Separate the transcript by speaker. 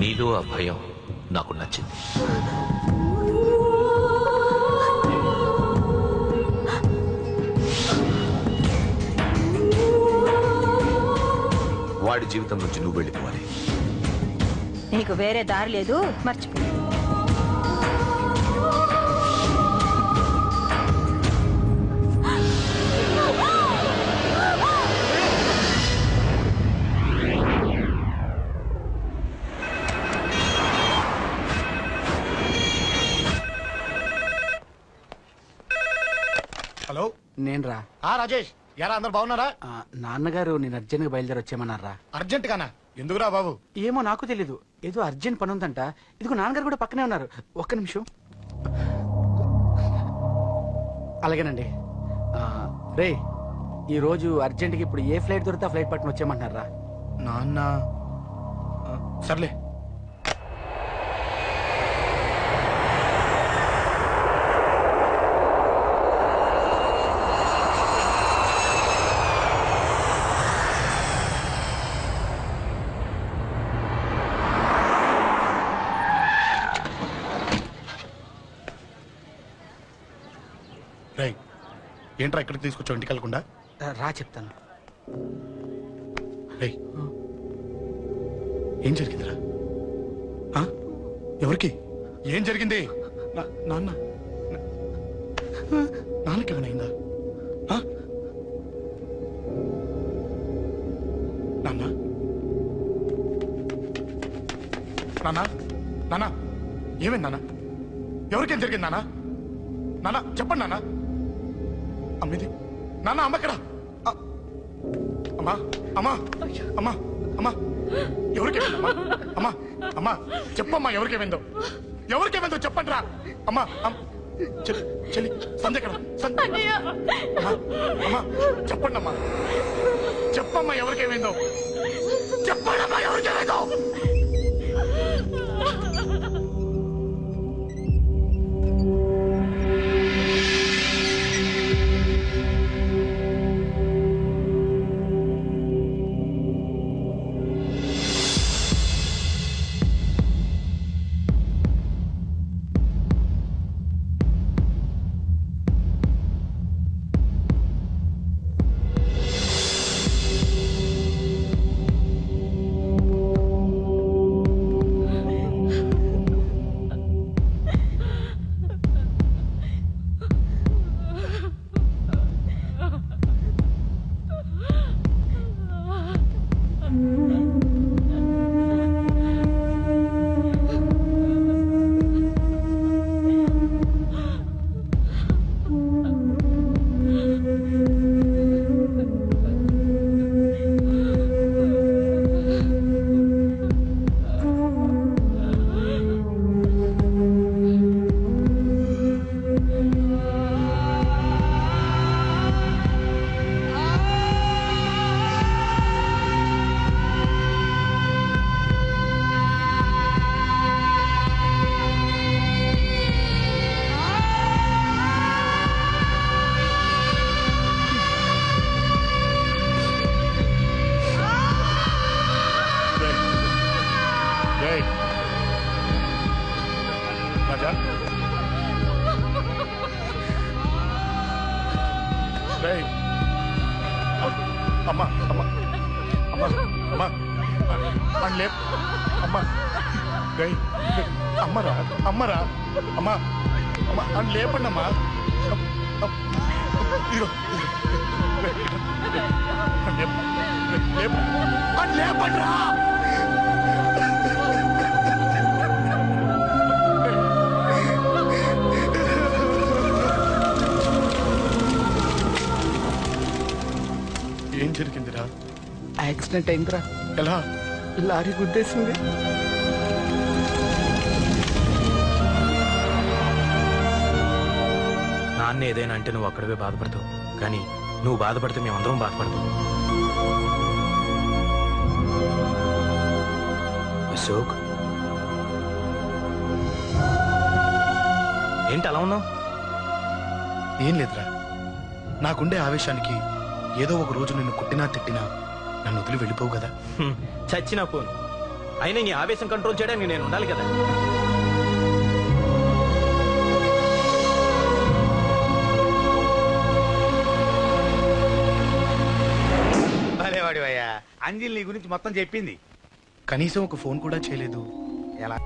Speaker 1: నీలో ఆ భయం నాకు నచ్చింది. వాడి జీవితం నుంచి నువ్వు వెళ్ళిపోవాలి.
Speaker 2: నీకు వేరే దారి లేదు, మర్చిపో.
Speaker 3: హలో,
Speaker 4: నేను రా.
Speaker 3: రాజేష్, ఎలా అందరు బాగున్నారా?
Speaker 4: నాన్నగారు నేను అర్జెంట్ గా బయలుదేరి వచ్చేయమన్నారా.
Speaker 3: అర్జెంట్ గానా? ఎందుకురా బాబు?
Speaker 4: ఏమో నాకు తెలీదు, ఏదో అర్జెంట్ పని ఉందంట. ఇదిగో నాన్నగారు కూడా పక్కనే ఉన్నారు. ఒక్క నిమిషం. అలాగేనండి. రే, ఈ రోజు అర్జెంట్ కి ఇప్పుడు ఏ ఫ్లైట్ దొరికితే ఆ ఫ్లైట్ పట్టుకుని వచ్చేయమంటున్నారా.
Speaker 3: నాన్న సర్లే. ఏంట్రా ఇక్కడికి తీసుకొచ్చావు ఇంటికి వెళ్ళకుండా?
Speaker 4: రా చెప్తాను.
Speaker 3: ఏం జరిగిందిరా? ఎవరికి ఏం జరిగింది? నాన్న నాన్నకేమైనా నాన్న నాన్న నాన్న ఏమైంది నాన్న? ఎవరికేం జరిగింది నాన్న? నాన్న చెప్పండి నాన్న. అమ్మిది నాన్న, అమ్మ ఎక్కడ? అమ్మా అమ్మా అమ్మా అమ్మా ఎవరికేమైందమ్మా? అమ్మా అమ్మా చెప్పమ్మా, ఎవరికేమైందో? ఎవరికేమైందో చెప్పండి రా. అమ్మా చెల్లి సంధ్య ఎక్కడ? అమ్మా చెప్పండి అమ్మా, చెప్పమ్మా ఎవరికేమైందో? చెప్పండి అమ్మా ఎవరికేమైందో? అమ్మా అమ్మా అమ్మా అమ్మా అండ్లే అమ్మా గై అమ్మరా అమ్మరా అమ్మా అమ్మా అని లేపండి అమ్మా. ఇదిగో అని లేపండి రా. ఏం జరిగిందిరా?
Speaker 4: యాక్సిడెంట్ అయిందిరా.
Speaker 3: ఎలా?
Speaker 4: లారీ గుద్దేసింది.
Speaker 5: నాన్న ఏదైనా అంటే నువ్వు అక్కడవే బాధపడతావు, కానీ నువ్వు బాధపడితే మేమందరం బాధపడతాం. అశోక్, ఏంటి అలా ఉన్నావు?
Speaker 3: ఏం లేదురా, నాకుండే ఆవేశానికి ఏదో ఒక రోజు నిన్ను కుట్టినా తిట్టినా నన్ను వదిలి వెళ్ళిపోవు కదా.
Speaker 5: చచ్చినా పోను, అయినా నీ ఆవేశం కంట్రోల్ చేయడానికి నేను ఉండాలి కదా.
Speaker 6: భలేవాడి అయ్యా, అంజలి నీ గురించి మొత్తం చెప్పింది.
Speaker 3: కనీసం ఒక ఫోన్ కూడా చేయలేదు.
Speaker 6: ఎలా